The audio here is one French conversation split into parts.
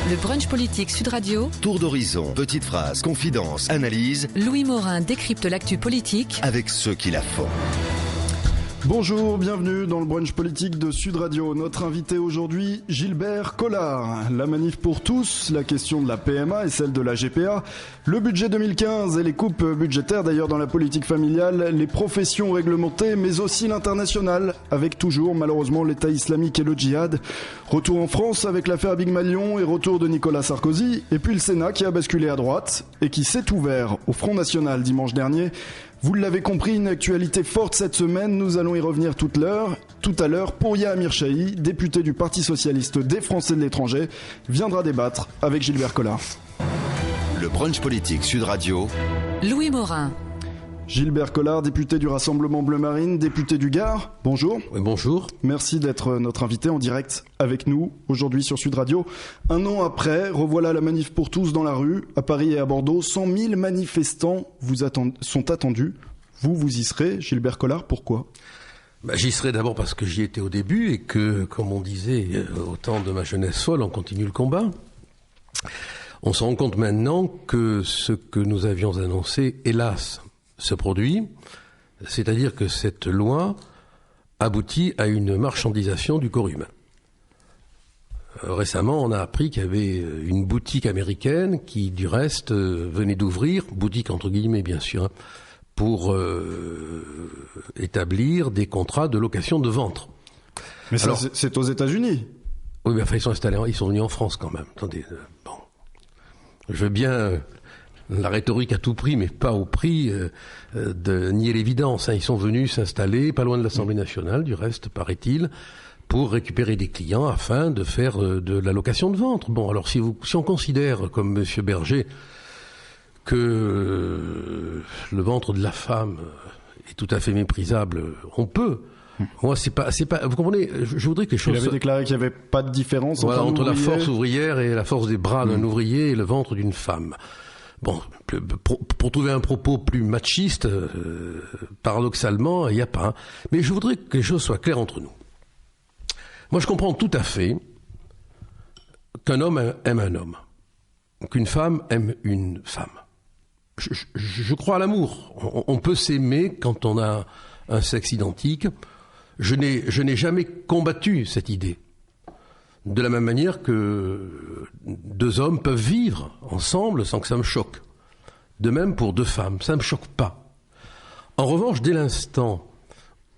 Le brunch politique Sud Radio. Tour d'horizon, petites phrases, confidences, analyses. Louis Morin décrypte l'actu politique avec ceux qui la font. Bonjour, bienvenue dans le brunch politique de Sud Radio. Notre invité aujourd'hui, Gilbert Collard. La manif pour tous, la question de la PMA et celle de la GPA, le budget 2015 et les coupes budgétaires d'ailleurs dans la politique familiale, les professions réglementées mais aussi l'international, avec toujours malheureusement l'État islamique et le djihad. Retour en France avec l'affaire Big Malion et retour de Nicolas Sarkozy. Et puis le Sénat qui a basculé à droite et qui s'est ouvert au Front National dimanche dernier. Vous l'avez compris, une actualité forte cette semaine, nous allons y revenir tout à l'heure. Pouria Amirchahi, député du Parti Socialiste des Français de l'étranger, viendra débattre avec Gilbert Collard. Le brunch politique Sud Radio. Louis Morin. Gilbert Collard, député du Rassemblement Bleu Marine, député du Gard, bonjour. Oui, bonjour. Merci d'être notre invité en direct avec nous aujourd'hui sur Sud Radio. Un an après, revoilà la manif pour tous dans la rue, à Paris et à Bordeaux. 100 000 manifestants sont attendus. Vous y serez, Gilbert Collard, pourquoi ? J'y serai d'abord parce que j'y étais au début et que, comme on disait au temps de ma jeunesse folle, on continue le combat. On se rend compte maintenant que ce que nous avions annoncé, hélas, se produit, c'est-à-dire que cette loi aboutit à une marchandisation du corps humain. Récemment, on a appris qu'il y avait une boutique américaine qui, du reste, venait d'ouvrir, boutique entre guillemets bien sûr, pour établir des contrats de location de ventre. Mais ça, c'est aux États-Unis. Oui, mais enfin, ils sont venus en France quand même. Attendez, bon, je veux bien la rhétorique à tout prix, mais pas au prix de nier l'évidence. Ils sont venus s'installer pas loin de l'Assemblée nationale, du reste, paraît-il, pour récupérer des clients afin de faire de la location de ventre. Bon, alors si on considère, comme M. Berger, que le ventre de la femme est tout à fait méprisable, on peut. Moi, c'est pas. Vous comprenez ? Je voudrais que les choses. Il avait déclaré qu'il n'y avait pas de différence entre la force ouvrière et la force des bras d'un ouvrier et le ventre d'une femme. Bon, pour trouver un propos plus machiste, paradoxalement, il n'y a pas. Hein. Mais je voudrais que les choses soient claires entre nous. Moi, je comprends tout à fait qu'un homme aime un homme, qu'une femme aime une femme. Je crois à l'amour. On peut s'aimer quand on a un sexe identique. Je n'ai jamais combattu cette idée. De la même manière que deux hommes peuvent vivre ensemble sans que ça me choque. De même pour deux femmes, ça ne me choque pas. En revanche, dès l'instant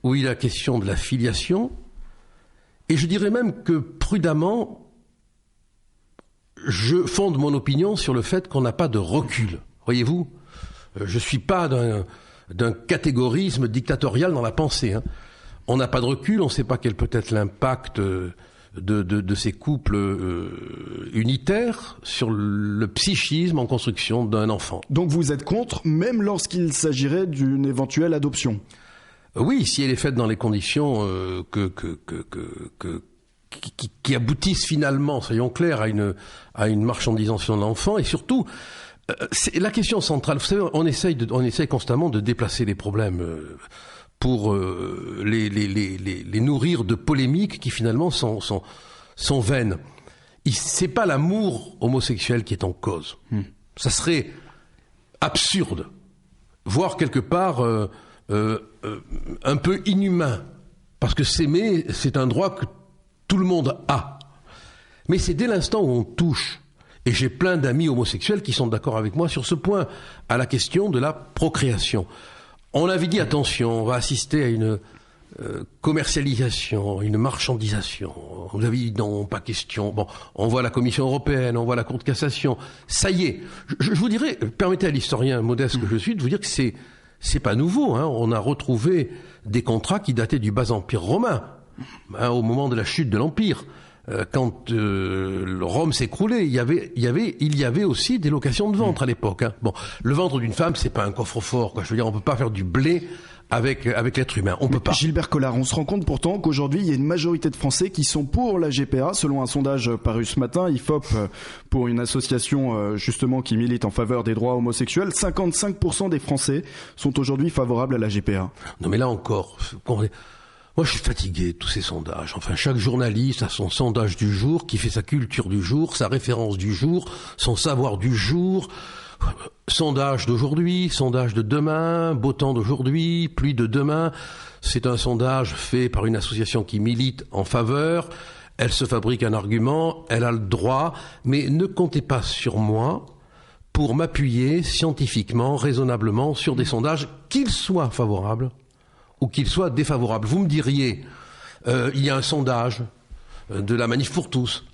où il est question de la filiation, et je dirais même que prudemment, je fonde mon opinion sur le fait qu'on n'a pas de recul. Voyez-vous, je ne suis pas d'un catégorisme dictatorial dans la pensée. Hein. On n'a pas de recul, on ne sait pas quel peut être l'impact de ces couples unitaires sur le psychisme en construction d'un enfant. Donc vous êtes contre, même lorsqu'il s'agirait d'une éventuelle adoption ? Oui, si elle est faite dans les conditions qui aboutissent finalement, soyons clairs, à une marchandisation de l'enfant, et surtout, c'est la question centrale. Vous savez, on essaye constamment de déplacer les problèmes pour les nourrir de polémiques qui finalement sont vaines. C'est pas l'amour homosexuel qui est en cause. Ça serait absurde, voire quelque part un peu inhumain, parce que s'aimer, c'est un droit que tout le monde a. Mais c'est dès l'instant où on touche, et j'ai plein d'amis homosexuels qui sont d'accord avec moi sur ce point, à la question de la procréation. On avait dit, attention, on va assister à une commercialisation, une marchandisation. On avait dit, non, pas question. Bon, on voit la Commission européenne, on voit la Cour de cassation. Ça y est. Je vous dirais, permettez à l'historien modeste que je suis de vous dire que c'est pas nouveau. Hein. On a retrouvé des contrats qui dataient du bas empire romain, au moment de la chute de l'empire. Quand Rome s'écroulait, il y avait aussi des locations de ventre à l'époque. Hein. Bon, le ventre d'une femme, c'est pas un coffre-fort, quoi. Je veux dire, on peut pas faire du blé avec l'être humain. On peut pas. Gilbert Collard, on se rend compte pourtant qu'aujourd'hui, il y a une majorité de Français qui sont pour la GPA, selon un sondage paru ce matin, IFOP, pour une association justement qui milite en faveur des droits homosexuels. 55% des Français sont aujourd'hui favorables à la GPA. Non mais là encore, Moi, je suis fatigué de tous ces sondages. Enfin, chaque journaliste a son sondage du jour, qui fait sa culture du jour, sa référence du jour, son savoir du jour. Sondage d'aujourd'hui, sondage de demain, beau temps d'aujourd'hui, pluie de demain. C'est un sondage fait par une association qui milite en faveur. Elle se fabrique un argument, elle a le droit, mais ne comptez pas sur moi pour m'appuyer scientifiquement, raisonnablement sur des sondages, qu'ils soient favorables ou qu'ils soient défavorables. Vous me diriez, il y a un sondage de la Manif pour tous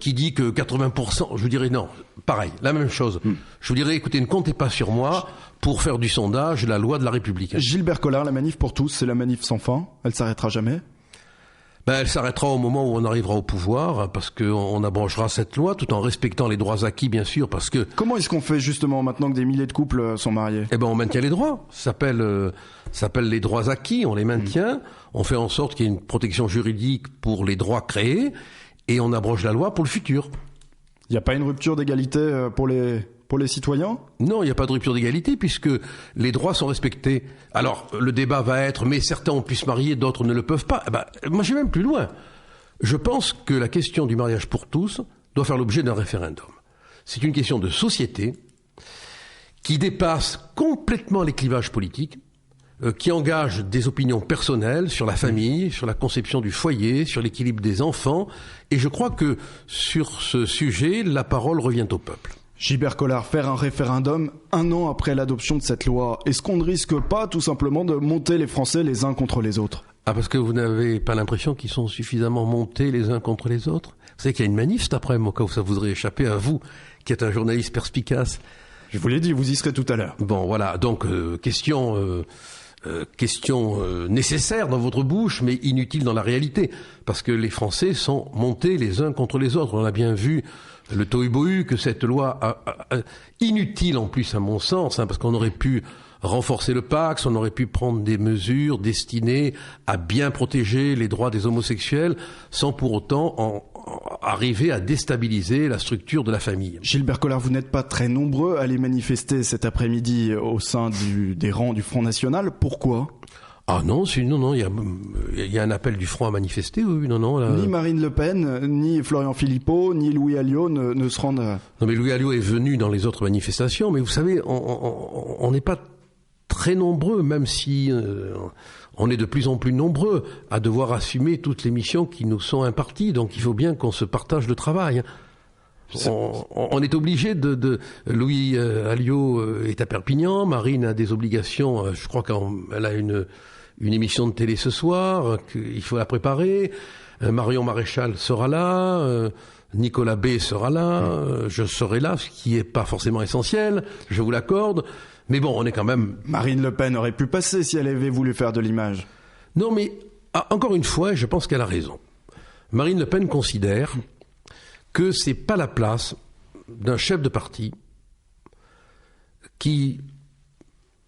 qui dit que 80%, je vous dirais non, pareil, la même chose. Je vous dirais, écoutez, ne comptez pas sur moi pour faire du sondage la loi de la République. Gilbert Collard, la Manif pour tous, c'est la manif sans fin, elle s'arrêtera jamais? Elle s'arrêtera au moment où on arrivera au pouvoir, parce qu'on abrogera cette loi, tout en respectant les droits acquis, bien sûr, parce que... Comment est-ce qu'on fait, justement, maintenant que des milliers de couples sont mariés? On maintient les droits. Ça s'appelle les droits acquis, on les maintient. On fait en sorte qu'il y ait une protection juridique pour les droits créés, et on abroge la loi pour le futur. Il n'y a pas une rupture d'égalité pour les citoyens? Non, il n'y a pas de rupture d'égalité puisque les droits sont respectés. Alors, le débat va être, mais certains ont pu se marier, d'autres ne le peuvent pas. Moi, je vais même plus loin. Je pense que la question du mariage pour tous doit faire l'objet d'un référendum. C'est une question de société qui dépasse complètement les clivages politiques, qui engage des opinions personnelles sur la famille, sur la conception du foyer, sur l'équilibre des enfants. Et je crois que sur ce sujet, la parole revient au peuple. Gilbert Collard, faire un référendum 1 an après l'adoption de cette loi, est-ce qu'on ne risque pas tout simplement de monter les Français les uns contre les autres? Parce que vous n'avez pas l'impression qu'ils sont suffisamment montés les uns contre les autres? Vous savez qu'il y a une manif cet après-midi, au cas où ça voudrait échapper à vous, qui êtes un journaliste perspicace. Je vous l'ai dit, vous y serez tout à l'heure. Bon, voilà, donc question nécessaire dans votre bouche, mais inutile dans la réalité, parce que les Français sont montés les uns contre les autres. On a bien vu le tohu-bohu que cette loi inutile en plus à mon sens, parce qu'on aurait pu renforcer le Pacs, on aurait pu prendre des mesures destinées à bien protéger les droits des homosexuels, sans pour autant arriver à déstabiliser la structure de la famille. Gilbert Collard, vous n'êtes pas très nombreux à aller manifester cet après-midi au sein des rangs du Front National. Pourquoi ? Non, il y a un appel du Front à manifester, oui, non. Là... Ni Marine Le Pen, ni Florian Philippot, ni Louis Alliot ne se rendent... Non, mais Louis Alliot est venu dans les autres manifestations, mais vous savez, on n'est pas très nombreux, même si on est de plus en plus nombreux à devoir assumer toutes les missions qui nous sont imparties, donc il faut bien qu'on se partage le travail. On est obligé de Louis Alliot est à Perpignan, Marine a des obligations, je crois qu'elle a une émission de télé ce soir, qu'il faut la préparer, Marion Maréchal sera là, Nicolas B sera là, je serai là, ce qui n'est pas forcément essentiel, je vous l'accorde, mais bon, on est quand même... Marine Le Pen aurait pu passer si elle avait voulu faire de l'image. Non, mais encore une fois, je pense qu'elle a raison. Marine Le Pen considère que c'est pas la place d'un chef de parti qui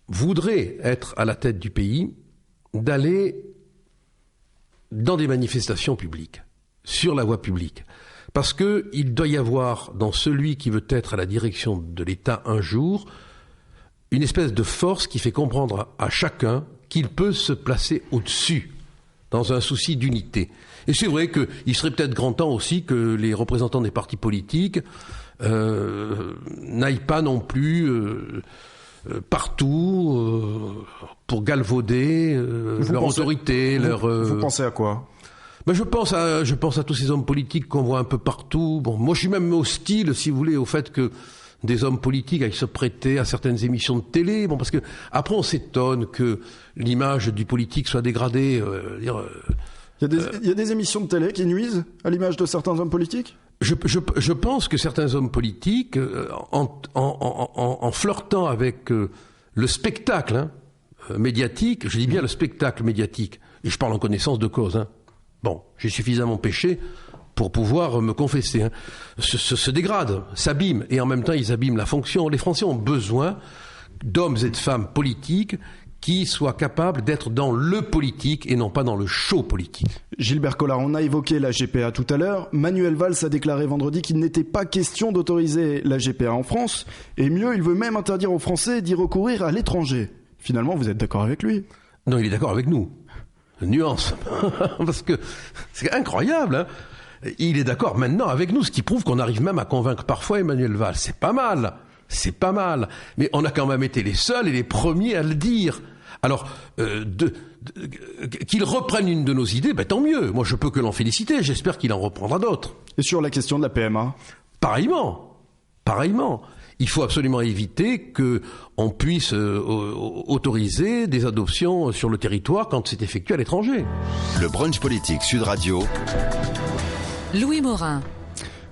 voudrait être à la tête du pays d'aller dans des manifestations publiques, sur la voie publique. Parce que il doit y avoir dans celui qui veut être à la direction de l'État un jour une espèce de force qui fait comprendre à chacun qu'il peut se placer au-dessus dans un souci d'unité. Et c'est vrai qu'il serait peut-être grand temps aussi que les représentants des partis politiques n'aillent pas non plus partout pour galvauder leur autorité. Vous pensez à quoi ? Je pense à tous ces hommes politiques qu'on voit un peu partout. Bon, moi je suis même hostile, si vous voulez, au fait que des hommes politiques aillent se prêter à certaines émissions de télé. Bon, parce que après on s'étonne que l'image du politique soit dégradée. Il y a des émissions de télé qui nuisent à l'image de certains hommes politiques ? Je pense que certains hommes politiques, en flirtant avec le spectacle médiatique, je dis bien le spectacle médiatique, et je parle en connaissance de cause. Bon, j'ai suffisamment péché pour pouvoir me confesser. Se dégradent, s'abîment, et en même temps ils abîment la fonction. Les Français ont besoin d'hommes et de femmes politiques qui soient capables d'être dans le politique et non pas dans le show politique. Gilbert Collard, on a évoqué la GPA tout à l'heure. Manuel Valls a déclaré vendredi qu'il n'était pas question d'autoriser la GPA en France. Et mieux, il veut même interdire aux Français d'y recourir à l'étranger. Finalement, vous êtes d'accord avec lui ? Non, il est d'accord avec nous. nuance, parce que c'est incroyable, hein. Il est d'accord maintenant avec nous, ce qui prouve qu'on arrive même à convaincre parfois Emmanuel Valls. C'est pas mal. Mais on a quand même été les seuls et les premiers à le dire. Alors, qu'il reprenne une de nos idées, tant mieux. Moi, je peux que l'en féliciter. J'espère qu'il en reprendra d'autres. Et sur la question de la PMA ? Pareillement. Il faut absolument éviter qu'on puisse autoriser des adoptions sur le territoire quand c'est effectué à l'étranger. Le brunch politique Sud Radio. Louis Morin.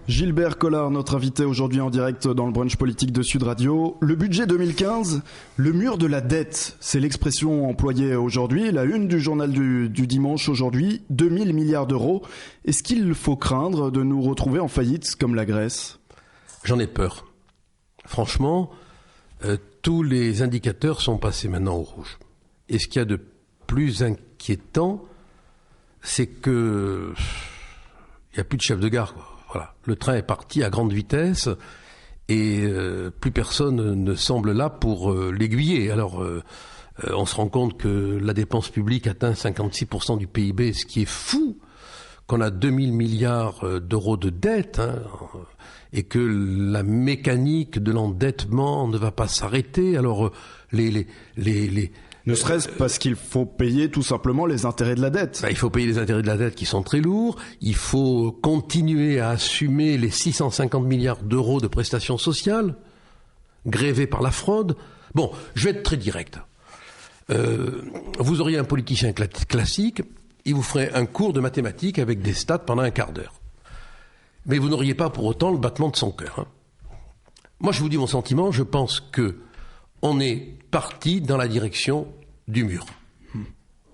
Gilbert Collard, notre invité aujourd'hui en direct dans le brunch politique de Sud Radio. Le budget 2015, le mur de la dette, c'est l'expression employée aujourd'hui. La une du journal du dimanche aujourd'hui, 2000 milliards d'euros. Est-ce qu'il faut craindre de nous retrouver en faillite comme la Grèce ? J'en ai peur. Franchement, tous les indicateurs sont passés maintenant au rouge. Et ce qu'il y a de plus inquiétant, c'est que il n'y a plus de chef de gare, quoi. Voilà. Le train est parti à grande vitesse et plus personne ne semble là pour l'aiguiller. Alors, on se rend compte que la dépense publique atteint 56% du PIB, ce qui est fou, qu'on a 2000 milliards d'euros de dette, hein, et que la mécanique de l'endettement ne va pas s'arrêter. Alors, ne serait-ce parce qu'il faut payer tout simplement les intérêts de la dette. Il faut payer les intérêts de la dette qui sont très lourds. Il faut continuer à assumer les 650 milliards d'euros de prestations sociales, grévées par la fraude. Bon, je vais être très direct. Vous auriez un politicien classique, il vous ferait un cours de mathématiques avec des stats pendant un quart d'heure. Mais vous n'auriez pas pour autant le battement de son cœur. Hein. Moi, je vous dis mon sentiment, je pense que on est parti dans la direction du mur.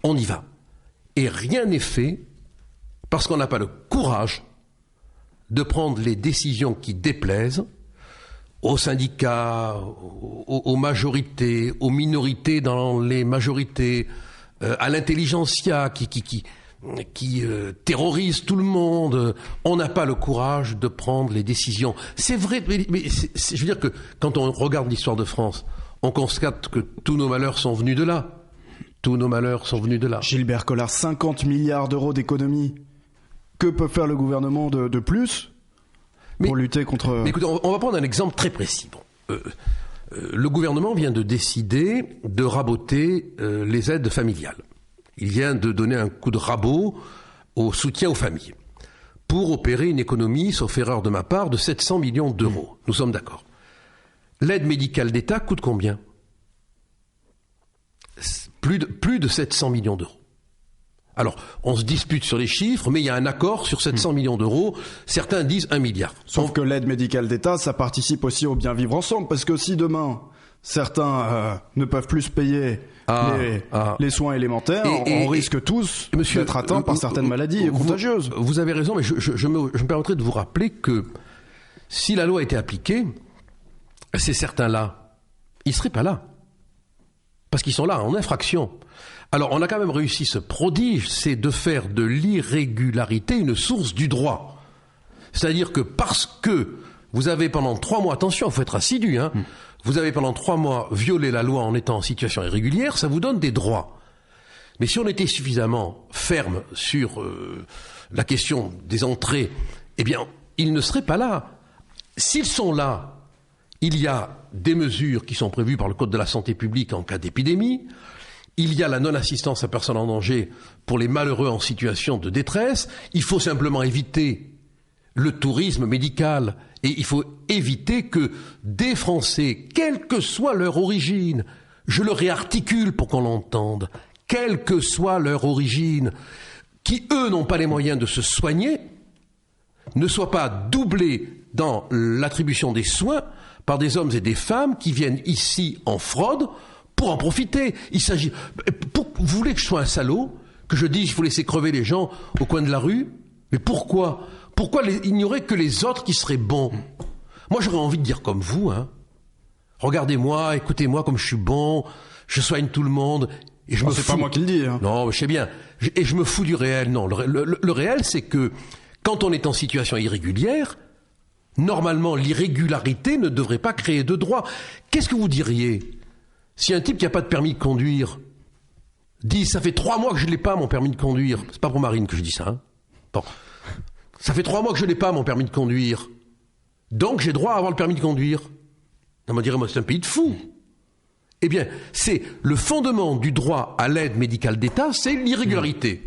On y va. Et rien n'est fait parce qu'on n'a pas le courage de prendre les décisions qui déplaisent aux syndicats, aux majorités, aux minorités dans les majorités, à l'intelligentsia qui terrorise tout le monde. On n'a pas le courage de prendre les décisions. C'est vrai, mais je veux dire que quand on regarde l'histoire de France, on constate que tous nos malheurs sont venus de là. Gilbert Collard, 50 milliards d'euros d'économie. Que peut faire le gouvernement de plus pour lutter contre... Mais écoutez, on va prendre un exemple très précis. Le gouvernement vient de décider de raboter les aides familiales. Il vient de donner un coup de rabot au soutien aux familles pour opérer une économie, sauf erreur de ma part, de 700 millions d'euros. Nous sommes d'accord. L'aide médicale d'État coûte combien ? Plus de 700 millions d'euros. Alors, on se dispute sur les chiffres, mais il y a un accord sur 700 millions d'euros. Certains disent 1 milliard. Sauf que l'aide médicale d'État, ça participe aussi au bien vivre ensemble, parce que si demain, certains ne peuvent plus se payer les soins élémentaires, on risque tous d'être atteints par certaines maladies contagieuses. Vous avez raison, mais je me permettrai de vous rappeler que si la loi était appliquée, ces certains-là, ils ne seraient pas là. Parce qu'ils sont là en infraction. Alors, on a quand même réussi ce prodige, c'est de faire de l'irrégularité une source du droit. C'est-à-dire que parce que vous avez pendant 3 mois, attention, il faut être assidu, hein, vous avez pendant 3 mois violé la loi en étant en situation irrégulière, ça vous donne des droits. Mais si on était suffisamment ferme sur la question des entrées, eh bien, ils ne seraient pas là. S'ils sont là, il y a des mesures qui sont prévues par le Code de la santé publique en cas d'épidémie. Il y a la non-assistance à personne en danger pour les malheureux en situation de détresse. Il faut simplement éviter le tourisme médical et il faut éviter que des Français, quelle que soit leur origine, je le réarticule pour qu'on l'entende, quelle que soit leur origine, qui eux n'ont pas les moyens de se soigner, ne soient pas doublés dans l'attribution des soins par des hommes et des femmes qui viennent ici en fraude pour en profiter. Il s'agit... Vous voulez que je sois un salaud, que je dise qu'il faut laisser crever les gens au coin de la rue ? Mais pourquoi ? Pourquoi il n'y aurait que les autres qui seraient bons ? Moi, j'aurais envie de dire comme vous, hein. Regardez-moi, écoutez-moi comme je suis bon, je soigne tout le monde. Et je me c'est fous... pas moi qui le dis. Hein. Non, je sais bien. Et je me fous du réel. Non, le réel, c'est que quand on est en situation irrégulière, normalement, l'irrégularité ne devrait pas créer de droit. Qu'est-ce que vous diriez si un type qui n'a pas de permis de conduire disent, ça fait 3 mois que je ne l'ai pas, mon permis de conduire. C'est pas pour Marine que je dis ça, hein. Bon. Ça fait 3 mois que je n'ai pas, mon permis de conduire. Donc, j'ai droit à avoir le permis de conduire. On me dirait, moi, c'est un pays de fous. Eh bien, c'est le fondement du droit à l'aide médicale d'État, c'est l'irrégularité.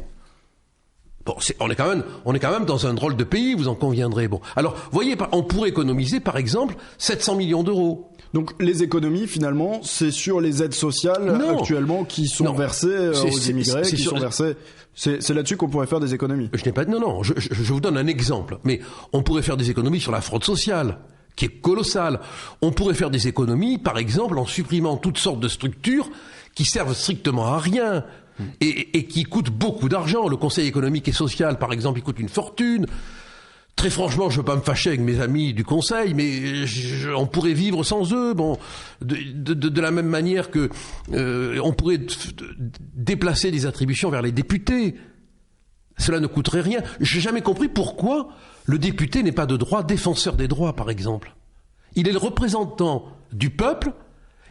Bon, on est quand même dans un drôle de pays, vous en conviendrez. Bon, alors, voyez, on pourrait économiser, par exemple, 700 millions d'euros. Donc, les économies, finalement, c'est sur les aides sociales actuellement qui sont versées aux immigrés, qui sont versées. C'est là-dessus qu'on pourrait faire des économies. Je vous donne un exemple. Mais on pourrait faire des économies sur la fraude sociale, qui est colossale. On pourrait faire des économies, par exemple, en supprimant toutes sortes de structures qui servent strictement à rien et qui coûtent beaucoup d'argent. Le Conseil économique et social, par exemple, il coûte une fortune. Très franchement, je ne veux pas me fâcher avec mes amis du Conseil, mais on pourrait vivre sans eux. Bon, de la même manière que on pourrait déplacer des attributions vers les députés. Cela ne coûterait rien. Je n'ai jamais compris pourquoi le député n'est pas de droit défenseur des droits, par exemple. Il est le représentant du peuple,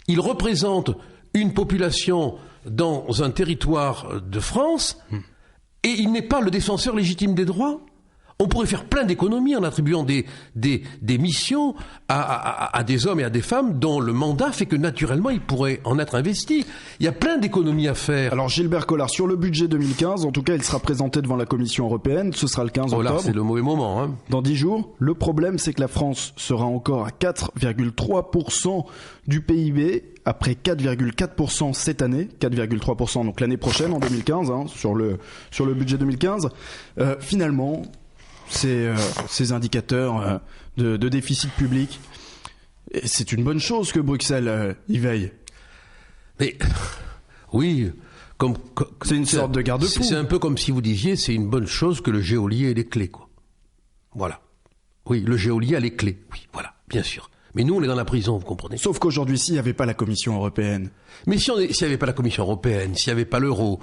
il représente une population dans un territoire de France, et il n'est pas le défenseur légitime des droits. On pourrait faire plein d'économies en attribuant des missions à des hommes et à des femmes dont le mandat fait que naturellement ils pourraient en être investis. Il y a plein d'économies à faire. Alors Gilbert Collard, sur le budget 2015, en tout cas il sera présenté devant la Commission européenne, ce sera le 15 octobre. Là, c'est le mauvais moment. Hein. Dans 10 jours, le problème c'est que la France sera encore à 4,3% du PIB, après 4,4% cette année, 4,3% donc l'année prochaine en 2015, hein, sur le budget 2015. Finalement, ces indicateurs de déficit public, c'est une bonne chose que Bruxelles y veille. Mais oui, c'est une sorte de garde-fou. C'est un peu comme si vous disiez c'est une bonne chose que le geôlier ait les clés, quoi. Voilà. Oui, le geôlier a les clés. Oui, voilà, bien sûr. Mais nous, on est dans la prison, vous comprenez. Sauf qu'aujourd'hui, s'il n'y avait pas la Commission européenne. Mais s'il n'y avait pas la Commission européenne, s'il n'y avait pas l'euro,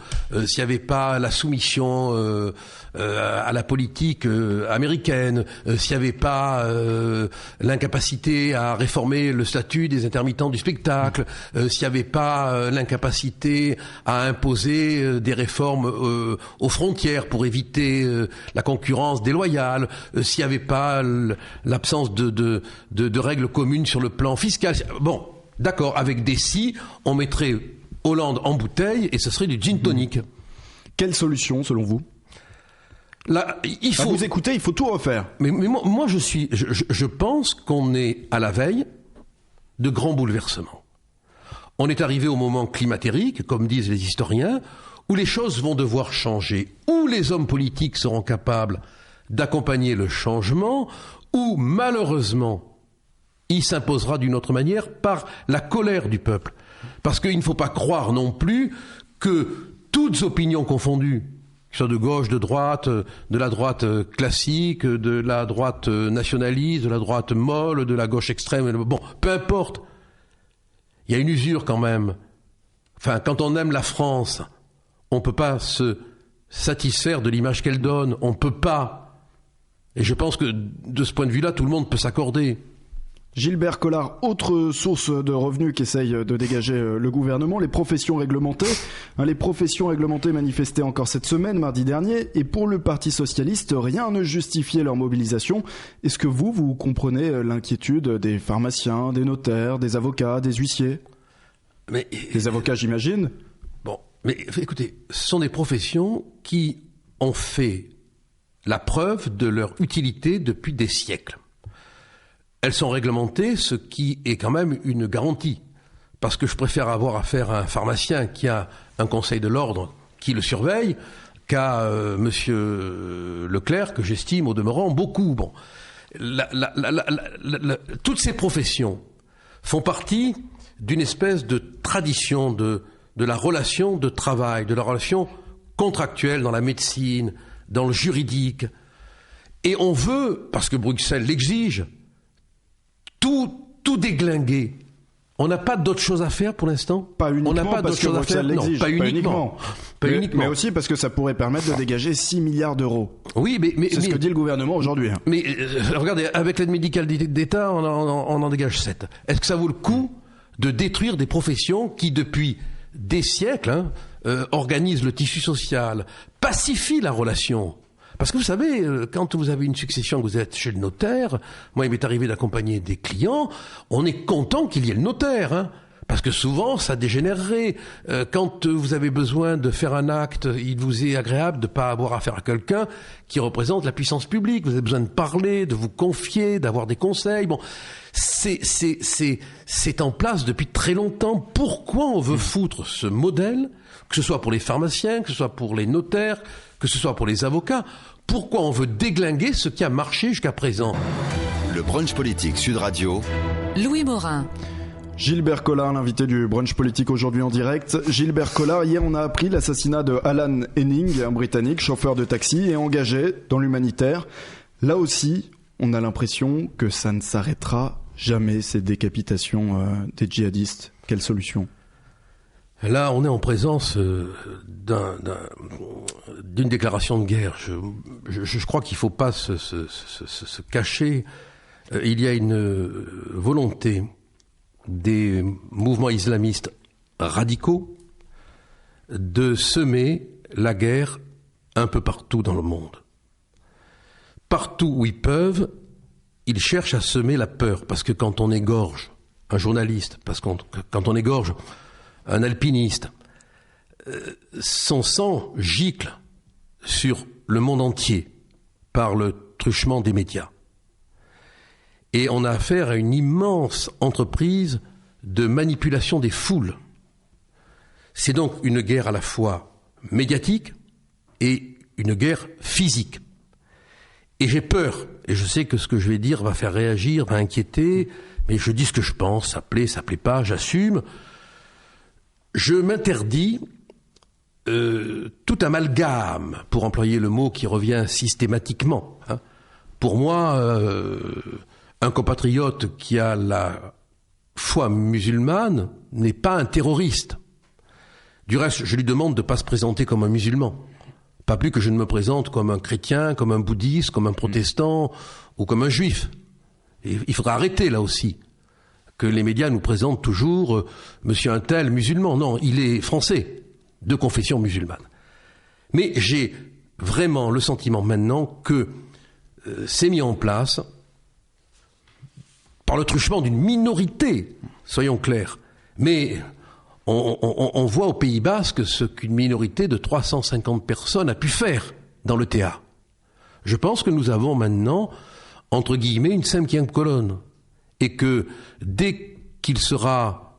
s'il n'y avait pas la soumission à la politique américaine, s'il n'y avait pas l'incapacité à réformer le statut des intermittents du spectacle, s'il n'y avait pas l'incapacité à imposer des réformes aux frontières pour éviter la concurrence déloyale, s'il n'y avait pas l'absence de règles communes sur le plan fiscal. Bon, d'accord, avec des si, on mettrait Hollande en bouteille et ce serait du gin tonic. Quelle solution, selon vous ? Là, il faut vous écouter, il faut tout refaire. Mais moi, je pense qu'on est à la veille de grands bouleversements. On est arrivé au moment climatérique, comme disent les historiens, où les choses vont devoir changer, où les hommes politiques seront capables d'accompagner le changement, où malheureusement il s'imposera d'une autre manière par la colère du peuple. Parce qu'il ne faut pas croire non plus que toutes opinions confondues, que ce soit de gauche, de droite, de la droite classique, de la droite nationaliste, de la droite molle, de la gauche extrême, bon, peu importe. Il y a une usure quand même. Enfin, quand on aime la France, on ne peut pas se satisfaire de l'image qu'elle donne. On ne peut pas. Et je pense que de ce point de vue-là, tout le monde peut s'accorder. Gilbert Collard, autre source de revenus qu'essaye de dégager le gouvernement, les professions réglementées. Les professions réglementées manifestaient encore cette semaine, mardi dernier, et pour le Parti socialiste, rien ne justifiait leur mobilisation. Est-ce que vous comprenez l'inquiétude des pharmaciens, des notaires, des avocats, des huissiers ? Des avocats, j'imagine ? Bon, mais écoutez, ce sont des professions qui ont fait la preuve de leur utilité depuis des siècles. Elles sont réglementées, ce qui est quand même une garantie. Parce que je préfère avoir affaire à un pharmacien qui a un conseil de l'ordre qui le surveille qu'à monsieur Leclerc, que j'estime au demeurant beaucoup. Bon, toutes ces professions font partie d'une espèce de tradition de la relation de travail, de la relation contractuelle dans la médecine, dans le juridique. Et on veut, parce que Bruxelles l'exige, tout déglinguer. On n'a pas d'autre chose à faire pour l'instant. Pas uniquement on n'a pas parce que Bruxelles l'exige. Non, pas uniquement. Mais aussi parce que ça pourrait permettre de dégager 6 milliards d'euros. Oui, mais c'est ce que dit le gouvernement aujourd'hui. Mais regardez, avec l'aide médicale d'État, on en dégage 7. Est-ce que ça vaut le coup de détruire des professions qui, depuis des siècles, organise le tissu social, pacifie la relation. Parce que vous savez, quand vous avez une succession, que vous êtes chez le notaire, moi il m'est arrivé d'accompagner des clients, on est content qu'il y ait le notaire, hein. Parce que souvent, ça dégénérerait. Quand vous avez besoin de faire un acte, il vous est agréable de ne pas avoir affaire à quelqu'un qui représente la puissance publique. Vous avez besoin de parler, de vous confier, d'avoir des conseils. Bon, c'est en place depuis très longtemps. Pourquoi on veut foutre ce modèle, que ce soit pour les pharmaciens, que ce soit pour les notaires, que ce soit pour les avocats? Pourquoi on veut déglinguer ce qui a marché jusqu'à présent? Le brunch politique Sud Radio. Louis Morin. Gilbert Collard, l'invité du brunch politique aujourd'hui en direct. Gilbert Collard, hier on a appris l'assassinat de Alan Henning, un Britannique, chauffeur de taxi et engagé dans l'humanitaire. Là aussi, on a l'impression que ça ne s'arrêtera jamais, ces décapitations des djihadistes. Quelle solution? Là, on est en présence d'une déclaration de guerre. Je crois qu'il ne faut pas se cacher. Il y a une volonté des mouvements islamistes radicaux de semer la guerre un peu partout dans le monde. Partout où ils peuvent, ils cherchent à semer la peur, parce que quand on égorge un journaliste, quand on égorge un alpiniste, son sang gicle sur le monde entier par le truchement des médias. Et on a affaire à une immense entreprise de manipulation des foules. C'est donc une guerre à la fois médiatique et une guerre physique. Et j'ai peur, et je sais que ce que je vais dire va faire réagir, va inquiéter, mais je dis ce que je pense, ça plaît pas, j'assume. Je m'interdis tout amalgame, pour employer le mot qui revient systématiquement. Hein. Pour moi, un compatriote qui a la foi musulmane n'est pas un terroriste. Du reste, je lui demande de ne pas se présenter comme un musulman. Pas plus que je ne me présente comme un chrétien, comme un bouddhiste, comme un protestant ou comme un juif. Et il faudra arrêter là aussi que les médias nous présentent toujours monsieur un tel musulman. Non, il est français, de confession musulmane. Mais j'ai vraiment le sentiment maintenant que c'est mis en place par le truchement d'une minorité, soyons clairs. Mais on voit au Pays Basque ce qu'une minorité de 350 personnes a pu faire dans le TA. Je pense que nous avons maintenant, entre guillemets, une cinquième colonne. Et que dès qu'il sera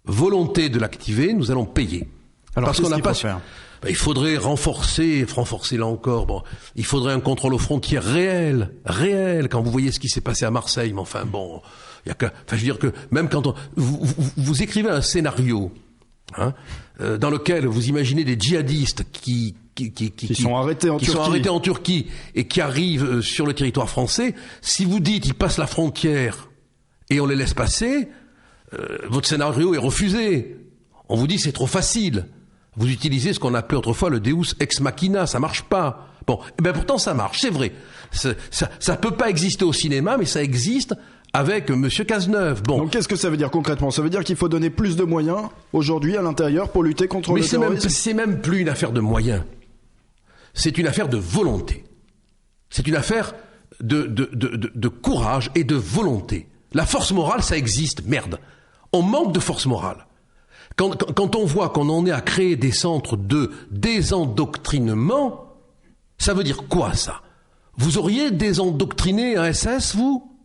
volonté de l'activer, nous allons payer. Alors, parce qu'on n'a pas faire. Il faudrait renforcer là encore. Bon, il faudrait un contrôle aux frontières réel. Quand vous voyez ce qui s'est passé à Marseille, mais enfin bon, il y a que, je veux dire que même quand vous écrivez un scénario, hein, dans lequel vous imaginez des djihadistes qui sont arrêtés en Turquie et qui arrivent sur le territoire français, si vous dites ils passent la frontière et on les laisse passer, votre scénario est refusé. On vous dit c'est trop facile. Vous utilisez ce qu'on appelait autrefois le Deus ex machina, ça marche pas. Bon, pourtant ça marche, c'est vrai. Ça peut pas exister au cinéma, mais ça existe avec Monsieur Cazeneuve. Bon. Donc qu'est-ce que ça veut dire concrètement? Ça veut dire qu'il faut donner plus de moyens aujourd'hui à l'intérieur pour lutter contre le terrorisme. C'est même plus une affaire de moyens. C'est une affaire de volonté. C'est une affaire de courage et de volonté. La force morale, ça existe, merde. On manque de force morale. Quand on voit qu'on en est à créer des centres de désendoctrinement, ça veut dire quoi, ça? Vous auriez désendoctriné un SS, vous?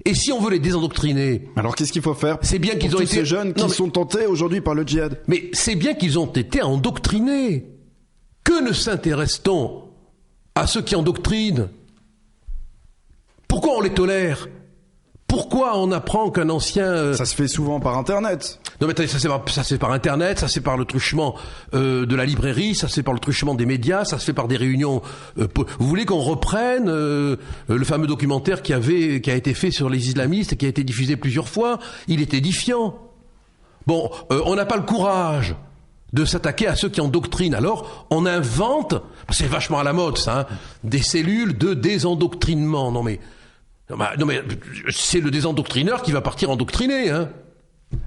Et si on veut les désendoctriner... Alors qu'est-ce qu'il faut faire? C'est bien qu'ils ont été... ces jeunes qui sont tentés aujourd'hui par le djihad. Mais c'est bien qu'ils ont été endoctrinés. Que ne s'intéresse-t-on à ceux qui endoctrinent? Pourquoi on les tolère? Pourquoi on apprend qu'un ancien... Ça se fait souvent par Internet. Non mais attendez, ça se fait par Internet, ça se fait par le truchement de la librairie, ça se fait par le truchement des médias, ça se fait par des réunions... Vous voulez qu'on reprenne le fameux documentaire qui a été fait sur les islamistes et qui a été diffusé plusieurs fois? Il est édifiant. Bon, on n'a pas le courage de s'attaquer à ceux qui endoctrinent. Alors, on invente, c'est vachement à la mode ça, hein, des cellules de désendoctrinement. Non mais c'est le désendoctrineur qui va partir endoctriner, hein.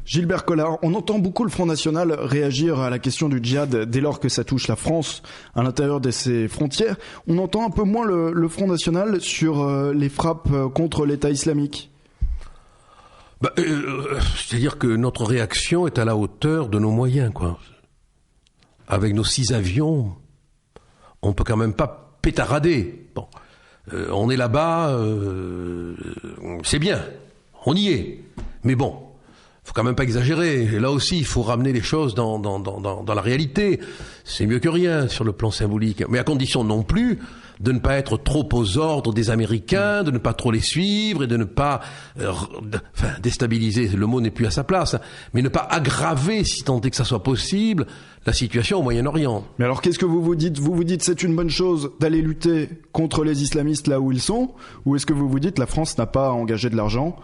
Gilbert Collard, on entend beaucoup le Front National réagir à la question du djihad dès lors que ça touche la France à l'intérieur de ses frontières. On entend un peu moins le Front National sur les frappes contre l'État islamique. C'est-à-dire que notre réaction est à la hauteur de nos moyens, quoi. Avec nos 6 avions, on peut quand même pas pétarader. Bon, on est là-bas, c'est bien, on y est. Mais bon, faut quand même pas exagérer. Et là aussi, il faut ramener les choses dans la réalité. C'est mieux que rien sur le plan symbolique, mais à condition non plus de ne pas être trop aux ordres des Américains, de ne pas trop les suivre et de ne pas déstabiliser, le mot n'est plus à sa place, mais ne pas aggraver, si tant est que ça soit possible, la situation au Moyen-Orient. Mais alors qu'est-ce que vous vous dites ? Vous vous dites c'est une bonne chose d'aller lutter contre les islamistes là où ils sont ? Ou est-ce que vous vous dites la France n'a pas à engager de l'argent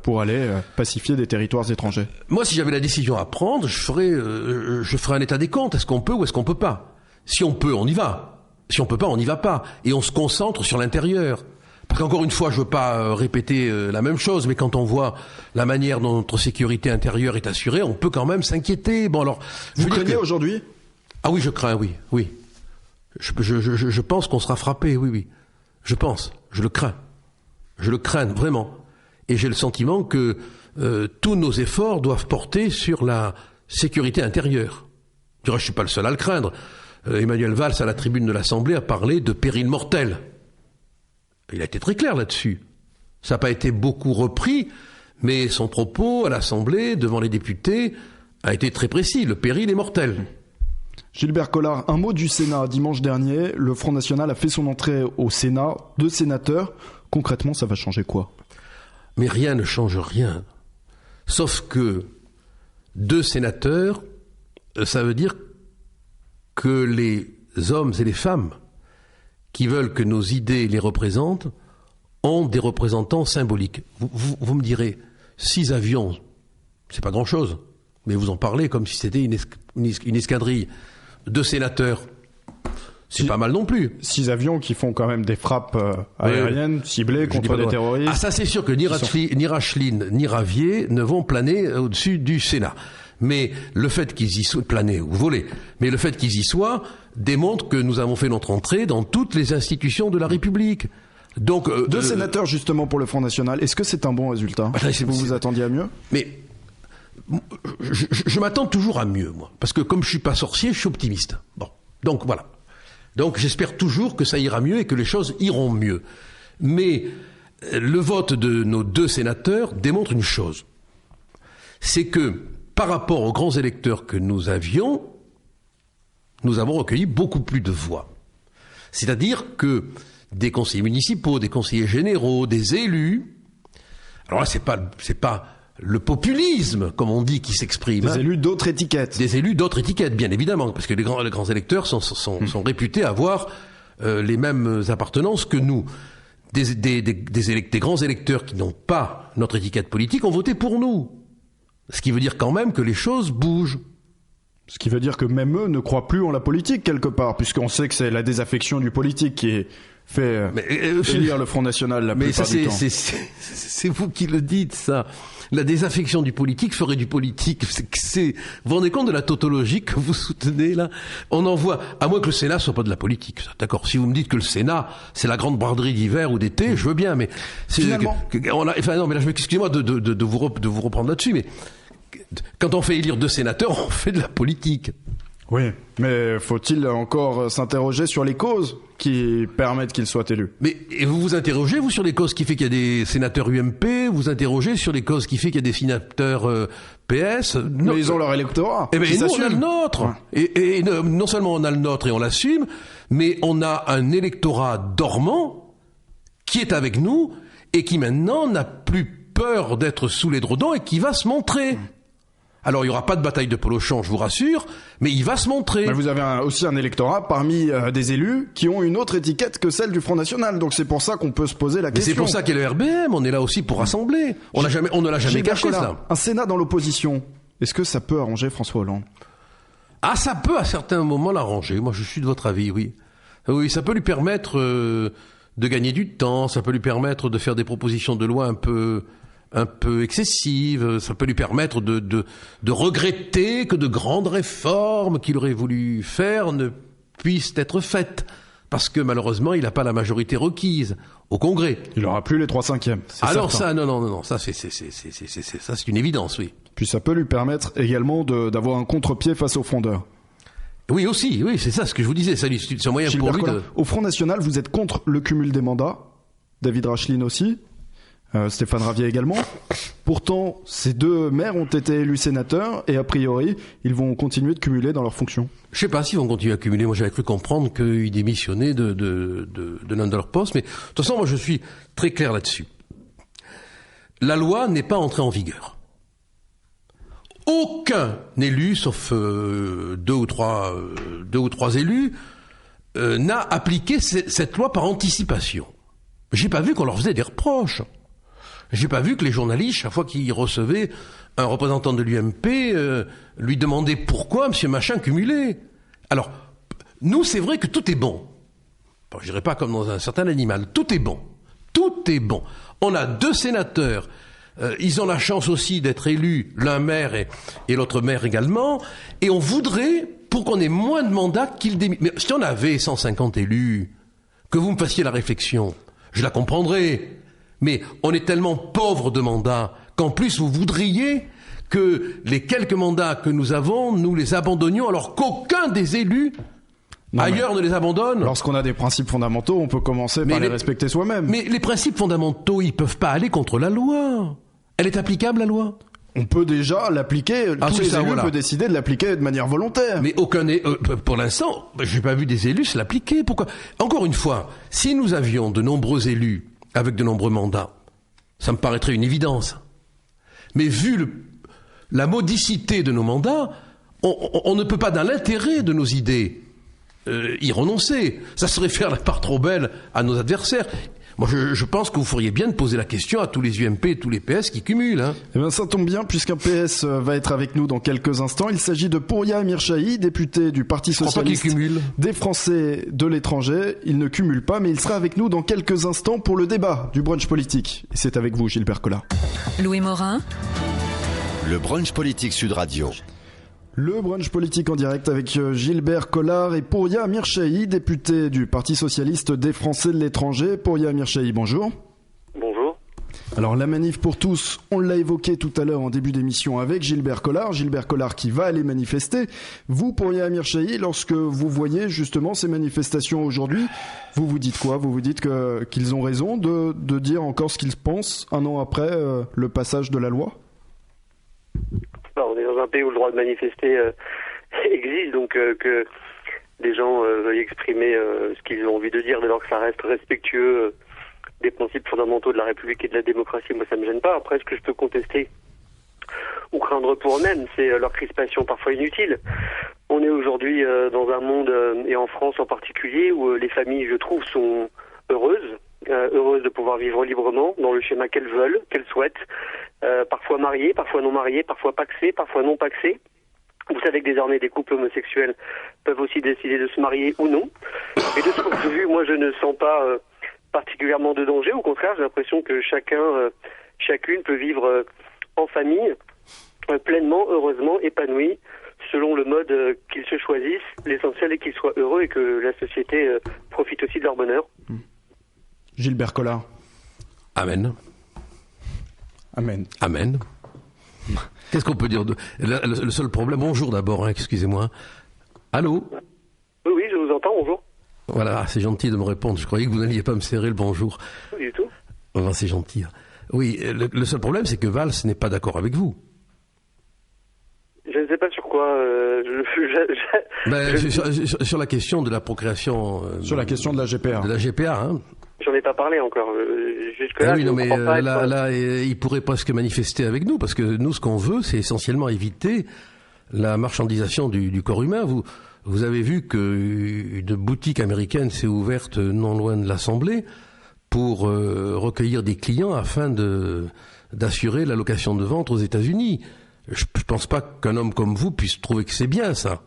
pour aller pacifier des territoires étrangers ? Moi, si j'avais la décision à prendre, je ferais un état des comptes. Est-ce qu'on peut ou est-ce qu'on peut pas ? Si on peut, on y va. Si on peut pas, on n'y va pas. Et on se concentre sur l'intérieur. Parce qu'encore une fois, je veux pas répéter la même chose, mais quand on voit la manière dont notre sécurité intérieure est assurée, on peut quand même s'inquiéter. Bon alors, vous craignez aujourd'hui ? Ah oui, je crains, oui. Je pense qu'on sera frappé, oui. Je pense, je le crains vraiment. Et j'ai le sentiment que tous nos efforts doivent porter sur la sécurité intérieure. Je dirais, je suis pas le seul à le craindre. Emmanuel Valls, à la tribune de l'Assemblée, a parlé de péril mortel. Il a été très clair là-dessus. Ça n'a pas été beaucoup repris, mais son propos à l'Assemblée, devant les députés, a été très précis. Le péril est mortel. Gilbert Collard, un mot du Sénat. Dimanche dernier, le Front National a fait son entrée au Sénat. 2 sénateurs. Concrètement, ça va changer quoi ? Mais rien ne change rien. Sauf que 2 sénateurs, ça veut dire que les hommes et les femmes qui veulent que nos idées les représentent ont des représentants symboliques. Vous me direz, 6 avions, c'est pas grand-chose, mais vous en parlez comme si c'était une escadrille. 2 sénateurs, c'est pas mal non plus. 6 avions qui font quand même des frappes aériennes ciblées contre des terroristes. Ah ça c'est sûr que ni Racheline ni Ravier ne vont planer au-dessus du Sénat. Mais le fait qu'ils y soient, planer ou voler, mais le fait qu'ils y soient démontre que nous avons fait notre entrée dans toutes les institutions de la République. Donc 2 sénateurs justement pour le Front National. Est-ce que c'est un bon résultat ? Vous vous attendiez à mieux ? Mais je m'attends toujours à mieux, moi, parce que comme je suis pas sorcier, je suis optimiste. Bon, donc voilà. Donc j'espère toujours que ça ira mieux et que les choses iront mieux. Mais le vote de nos 2 sénateurs démontre une chose, c'est que par rapport aux grands électeurs que nous avions, nous avons recueilli beaucoup plus de voix. C'est-à-dire que des conseillers municipaux, des conseillers généraux, des élus, alors là c'est pas le populisme, comme on dit, qui s'exprime. Des élus d'autres étiquettes. Des élus d'autres étiquettes, bien évidemment, parce que les grands électeurs sont réputés avoir les mêmes appartenances que nous. Des grands électeurs qui n'ont pas notre étiquette politique ont voté pour nous. Ce qui veut dire quand même que les choses bougent. Ce qui veut dire que même eux ne croient plus en la politique quelque part, puisqu'on sait que c'est la désaffection du politique qui fait élire le Front National la plupart du temps. C'est vous qui le dites, ça. La désaffection du politique ferait du politique. Vous vous rendez compte de la tautologie que vous soutenez là ? On en voit, à moins que le Sénat soit pas de la politique. D'accord. Si vous me dites que le Sénat, c'est la grande braderie d'hiver ou d'été, je veux bien, mais finalement, non, mais là, excusez-moi de vous reprendre là-dessus, mais quand on fait élire 2 sénateurs, on fait de la politique. Oui, mais faut-il encore s'interroger sur les causes qui permettent qu'ils soient élus ? Mais vous vous interrogez, vous, sur les causes qui fait qu'il y a des sénateurs UMP, vous interrogez sur les causes qui fait qu'il y a des sénateurs PS. Mais ils ont leur électorat. Eh bien, nous, on a le nôtre. Ouais. Et non seulement on a le nôtre et on l'assume, mais on a un électorat dormant qui est avec nous et qui maintenant n'a plus peur d'être sous l'édredon et qui va se montrer. Alors, il n'y aura pas de bataille de polochon, je vous rassure, mais il va se montrer. Mais vous avez aussi un électorat parmi des élus qui ont une autre étiquette que celle du Front National. Donc c'est pour ça qu'on peut se poser la question. Mais c'est pour ça qu'est le RBM, on est là aussi pour rassembler. On ne l'a jamais caché, ça. Un Sénat dans l'opposition, est-ce que ça peut arranger François Hollande ? Ah, ça peut à certains moments l'arranger. Moi, je suis de votre avis, oui. Oui, ça peut lui permettre de gagner du temps, ça peut lui permettre de faire des propositions de loi un peu un peu excessive. Ça peut lui permettre de regretter que de grandes réformes qu'il aurait voulu faire ne puissent être faites. Parce que malheureusement, il n'a pas la majorité requise au Congrès. Il n'aura plus les 3/5. Alors certain. Ça, non, ça c'est une évidence, oui. Puis ça peut lui permettre également d'avoir un contre-pied face aux frondeurs. Oui, aussi, oui, c'est ça ce que je vous disais. C'est un moyen Gilbert pour lui Collard, de... Au Front National, vous êtes contre le cumul des mandats. David Rachlin aussi. Stéphane Ravier également. Pourtant, ces deux maires ont été élus sénateurs et a priori, ils vont continuer de cumuler dans leurs fonctions. Je sais pas s'ils vont continuer à cumuler. Moi, j'avais cru comprendre qu'ils démissionnaient de l'un de leurs postes. Mais de toute façon, moi, je suis très clair là-dessus. La loi n'est pas entrée en vigueur. Aucun élu, sauf deux ou trois élus, n'a appliqué cette loi par anticipation. J'ai pas vu qu'on leur faisait des reproches. J'ai pas vu que les journalistes, chaque fois qu'ils recevaient un représentant de l'UMP, lui demandaient pourquoi monsieur machin cumulait. Alors, nous, c'est vrai que tout est bon. Bon, je dirais pas comme dans un certain animal. Tout est bon. Tout est bon. On a 2 sénateurs. Ils ont la chance aussi d'être élus, l'un maire et l'autre maire également. Et on voudrait, pour qu'on ait moins de mandats, qu'ils démisent. Mais si on avait 150 élus, que vous me fassiez la réflexion, je la comprendrais. Mais on est tellement pauvre de mandats qu'en plus vous voudriez que les quelques mandats que nous avons, nous les abandonnions alors qu'aucun des élus ailleurs ne les abandonne. Lorsqu'on a des principes fondamentaux, on peut commencer par les respecter soi-même. Mais les principes fondamentaux, ils peuvent pas aller contre la loi. Elle est applicable, la loi. On peut déjà l'appliquer, tous les élus peuvent décider de l'appliquer de manière volontaire. Mais aucun pour l'instant, j'ai pas vu des élus se l'appliquer. Pourquoi ? Encore une fois, si nous avions de nombreux élus avec de nombreux mandats, ça me paraîtrait une évidence. Mais vu la modicité de nos mandats, on ne peut pas, dans l'intérêt de nos idées, y renoncer. Ça serait faire la part trop belle à nos adversaires. Moi, je pense que vous feriez bien de poser la question à tous les UMP et tous les PS qui cumulent. Hein. Eh bien, ça tombe bien, puisqu'un PS va être avec nous dans quelques instants. Il s'agit de Pouria Amirchahi, député du Parti Socialiste des Français de l'étranger. Il ne cumule pas, mais il sera avec nous dans quelques instants pour le débat du brunch politique. Et c'est avec vous, Gilbert Collard. Louis Morin. Le brunch politique Sud Radio. Le brunch politique en direct avec Gilbert Collard et Pouria Amirchahi, député du Parti Socialiste des Français de l'étranger. Pouria Amirchahi, bonjour. Bonjour. Alors la manif pour tous, on l'a évoqué tout à l'heure en début d'émission avec Gilbert Collard qui va aller manifester. Vous, Pouria Amirchahi, lorsque vous voyez justement ces manifestations aujourd'hui, vous vous dites quoi ? Vous vous dites qu'ils ont raison de dire encore ce qu'ils pensent un an après le passage de la loi ? On est dans un pays où le droit de manifester existe, donc que des gens veuillent exprimer ce qu'ils ont envie de dire, dès lors que ça reste respectueux des principes fondamentaux de la République et de la démocratie, moi ça me gêne pas. Après, ce que je peux contester ou craindre pour eux-mêmes, c'est leur crispation parfois inutile. On est aujourd'hui dans un monde, et en France en particulier, où les familles, je trouve, sont heureuses de pouvoir vivre librement dans le schéma qu'elles veulent, qu'elles souhaitent, parfois mariées, parfois non mariées, parfois pacsées, parfois non pacsées. Vous savez que désormais des couples homosexuels peuvent aussi décider de se marier ou non. Et de ce point de vue, moi je ne sens pas particulièrement de danger. Au contraire, j'ai l'impression que chacune peut vivre en famille, pleinement, heureusement, épanouie, selon le mode qu'ils se choisissent. L'essentiel est qu'ils soient heureux et que la société profite aussi de leur bonheur. Gilbert Collard. Amen. Amen. Amen. Qu'est-ce qu'on peut dire le seul problème... Bonjour d'abord, hein, excusez-moi. Allô ? Oui, je vous entends, bonjour. Voilà, c'est gentil de me répondre. Je croyais que vous n'alliez pas me serrer le bonjour. Pas du tout. Enfin, c'est gentil. Oui, le seul problème, c'est que Valls n'est pas d'accord avec vous. Je ne sais pas sur quoi. Sur la question de la procréation. Sur la question de la GPA. De la GPA, hein. J'en ai pas parlé encore. Jusque-là, oui, non, mais là, il pourrait presque manifester avec nous, parce que nous, ce qu'on veut, c'est essentiellement éviter la marchandisation du corps humain. Vous avez vu qu'une boutique américaine s'est ouverte non loin de l'Assemblée pour recueillir des clients afin d'assurer la location de ventre aux États-Unis. Je pense pas qu'un homme comme vous puisse trouver que c'est bien, ça.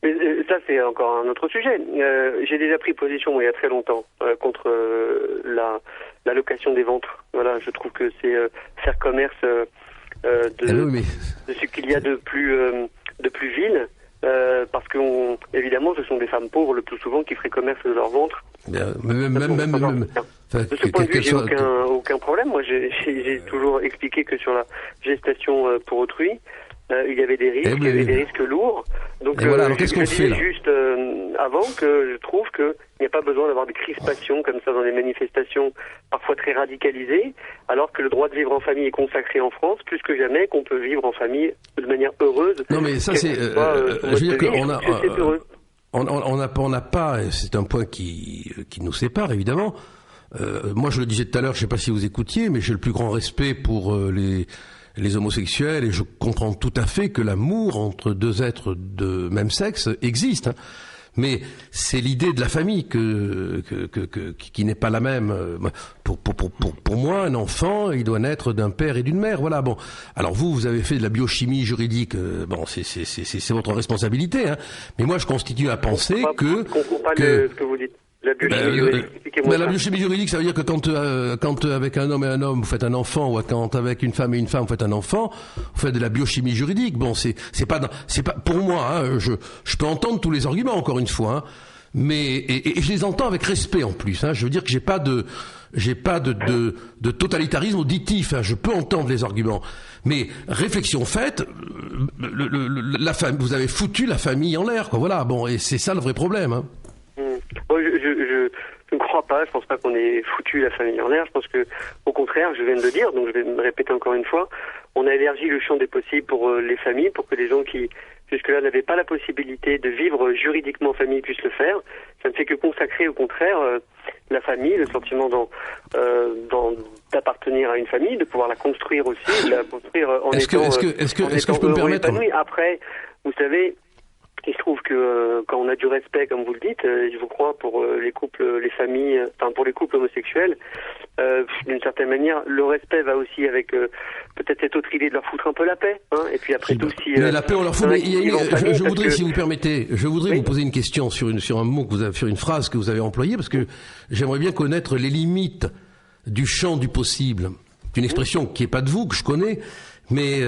Mais ça, c'est encore un autre sujet. J'ai déjà pris position, il y a très longtemps, contre l'allocation des ventres. Voilà, je trouve que c'est faire commerce de ce qu'il y a de plus vil. Parce que évidemment, ce sont des femmes pauvres le plus souvent qui feraient commerce de leur ventre. De ce point de vue, j'ai aucun problème. Moi, j'ai toujours expliqué que sur la gestation pour autrui, il y avait des risques, il y avait des risques lourds. Donc, alors qu'est-ce qu'on fait là ? Juste avant que je trouve qu'il n'y a pas besoin d'avoir des crispations comme ça dans les manifestations, parfois très radicalisées, alors que le droit de vivre en famille est consacré en France plus que jamais, qu'on peut vivre en famille de manière heureuse. Non, mais ça c'est, je veux dire qu'on a, on n'a pas, c'est un point qui nous sépare évidemment. Moi, je le disais tout à l'heure, je ne sais pas si vous écoutiez, mais j'ai le plus grand respect pour les homosexuels, et je comprends tout à fait que l'amour entre deux êtres de même sexe existe. Hein. Mais c'est l'idée de la famille qui n'est pas la même. Pour moi, un enfant, il doit naître d'un père et d'une mère. Voilà. Bon. Alors vous avez fait de la biochimie juridique. Bon, c'est votre responsabilité. Hein. Mais moi, je continue à penser que ce que vous dites. La biochimie juridique, la biochimie juridique, ça veut dire que quand avec un homme et un homme vous faites un enfant, ou quand avec une femme et une femme vous faites un enfant, vous faites de la biochimie juridique. Bon, c'est pas pour moi. Hein, je peux entendre tous les arguments encore une fois, hein, mais et je les entends avec respect en plus. Hein, je veux dire que j'ai pas de totalitarisme auditif. Hein, je peux entendre les arguments, mais réflexion faite, vous avez foutu la famille en l'air, quoi. Voilà. Bon, et c'est ça le vrai problème. Hein. Bon, je ne crois pas, je pense pas qu'on ait foutu la famille en l'air, je pense que, au contraire, je viens de le dire, donc je vais me répéter encore une fois, on a élargi le champ des possibles pour les familles, pour que les gens qui, jusque-là, n'avaient pas la possibilité de vivre juridiquement en famille puissent le faire. Ça ne fait que consacrer, au contraire, la famille, le sentiment d'appartenir à une famille, de pouvoir la construire aussi, de la construire en étant est-ce que je peux me permettre Après, vous savez, il se trouve que quand on a du respect, comme vous le dites, je vous crois, pour les couples, les familles, enfin pour les couples homosexuels, d'une certaine manière, le respect va aussi avec peut-être cette autre idée de leur foutre un peu la paix. Hein, et puis après tout, si mais la paix, on leur fout. Mais je voudrais, si vous permettez, vous poser une question sur un mot que vous avez, sur une phrase que vous avez employée, parce que j'aimerais bien connaître les limites du champ du possible. C'est une expression qui est pas de vous, que je connais, mais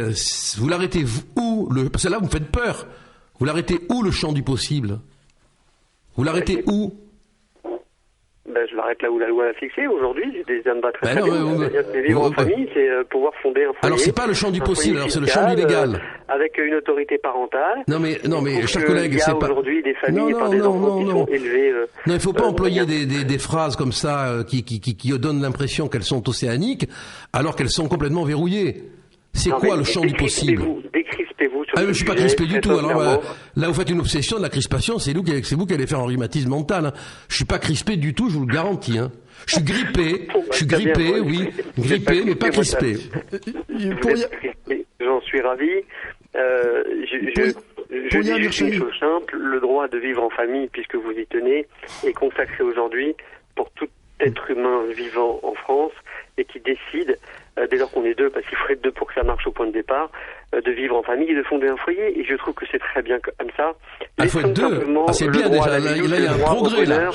vous l'arrêtez où parce que là vous me faites peur. Vous l'arrêtez où, le champ du possible ? Vous l'arrêtez où ? Je l'arrête là où la loi l'a fixé. Aujourd'hui, j'ai des âmes très bien. Vivre en famille, c'est pouvoir fonder un foyer. Alors, c'est pas le champ du possible, alors c'est le champ du légal. Avec une autorité parentale. Non, mais, chers collègues, c'est pas... Il y a aujourd'hui des familles par des enfants qui sont élevés... Non, il faut pas employer des phrases comme ça qui donnent l'impression qu'elles sont océaniques, alors qu'elles sont complètement verrouillées. C'est quoi le champ du possible ? Décrispez-vous sur je suis pas crispé du tout. Alors là, vous faites une obsession de la crispation. C'est vous qui allez faire un rhumatisme mental. Hein. Je suis pas crispé du tout, je vous le garantis. Hein. Je suis grippé, oui, grippé, mais pas crispé. J'en suis ravi. Je dis juste une chose simple, le droit de vivre en famille, puisque vous y tenez, est consacré aujourd'hui pour tout être humain vivant en France et qui décide, dès lors qu'on est deux, parce qu'il faut être deux pour que ça marche au point de départ, de vivre en famille et de fonder un foyer. Et je trouve que c'est très bien comme ça. Il faut être deux. C'est bien déjà. Là, il y a un progrès. Là,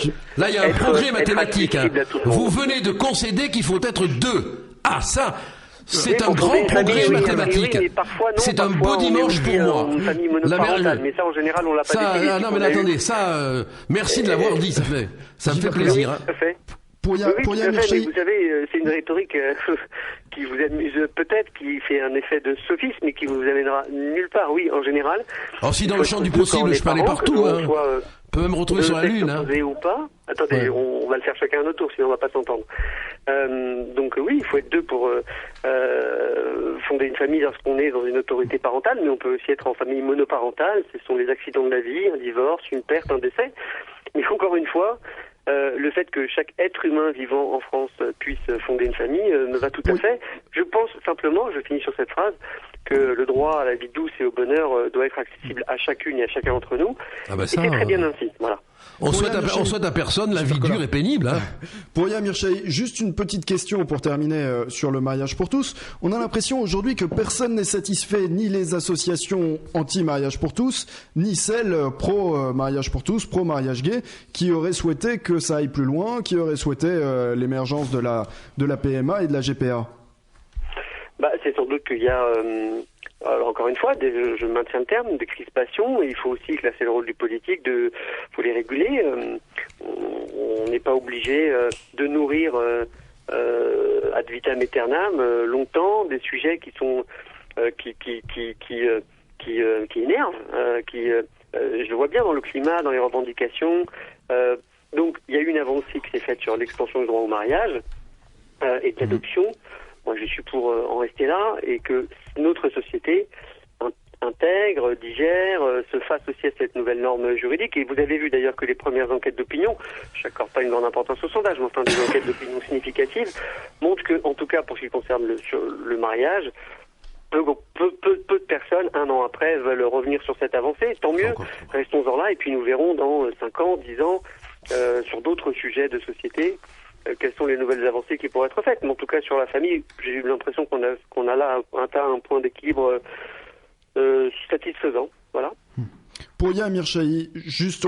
il y a un progrès mathématique. Hein. Vous venez de concéder qu'il faut être deux. Ah, ça, c'est un grand progrès mathématique. C'est un beau dimanche pour moi. Mais ça, en général, on l'a pas défini. Non, mais attendez, merci de l'avoir dit. Ça me fait plaisir. Pour Yann Hirschy, vous savez, c'est une rhétorique qui vous amuse peut-être, qui fait un effet de sophisme et qui vous amènera nulle part. Oui, en général. Alors si dans le champ du possible, je peux aller partout. Hein. On peut même retrouver sur la Lune. Hein. Ou pas. Attendez, on va le faire chacun à notre tour, sinon on va pas s'entendre. Donc oui, il faut être deux pour fonder une famille lorsqu'on est dans une autorité parentale, mais on peut aussi être en famille monoparentale. Ce sont les accidents de la vie, un divorce, une perte, un décès. Mais encore une fois, le fait que chaque être humain vivant en France puisse fonder une famille me va tout à fait. Je pense simplement, je finis sur cette phrase, que le droit à la vie douce et au bonheur doit être accessible à chacune et à chacun d'entre nous. Ah bah et c'est très bien ainsi, voilà. On souhaite à personne la vie dure et pénible. Hein. Pouria Mirchaï, juste une petite question pour terminer sur le mariage pour tous. On a l'impression aujourd'hui que personne n'est satisfait, ni les associations anti-mariage pour tous, ni celles pro-mariage pour tous, pro-mariage gay, qui auraient souhaité que ça aille plus loin, qui auraient souhaité l'émergence de la PMA et de la GPA. C'est sans doute qu'il y a... Alors encore une fois, je maintiens le terme, des crispations. Il faut aussi, là c'est le rôle du politique, faut les réguler. On n'est pas obligé de nourrir ad vitam aeternam longtemps des sujets qui sont qui énervent. Je le vois bien dans le climat, dans les revendications. Donc il y a eu une avancée qui s'est faite sur l'extension du droit au mariage et de l'adoption. Moi, je suis pour en rester là et que notre société intègre, digère, se fasse aussi à cette nouvelle norme juridique. Et vous avez vu d'ailleurs que les premières enquêtes d'opinion, je n'accorde pas une grande importance au sondage, mais enfin des enquêtes d'opinion significatives, montrent que, en tout cas pour ce qui concerne le mariage, peu de personnes, 1 an après, veulent revenir sur cette avancée. Tant mieux, restons-en là et puis nous verrons dans 5 ans, 10 ans, sur d'autres sujets de société, quelles sont les nouvelles avancées qui pourraient être faites. Mais en tout cas, sur la famille, j'ai eu l'impression qu'on a là un point d'équilibre satisfaisant. Voilà. Pouria Mirchaï,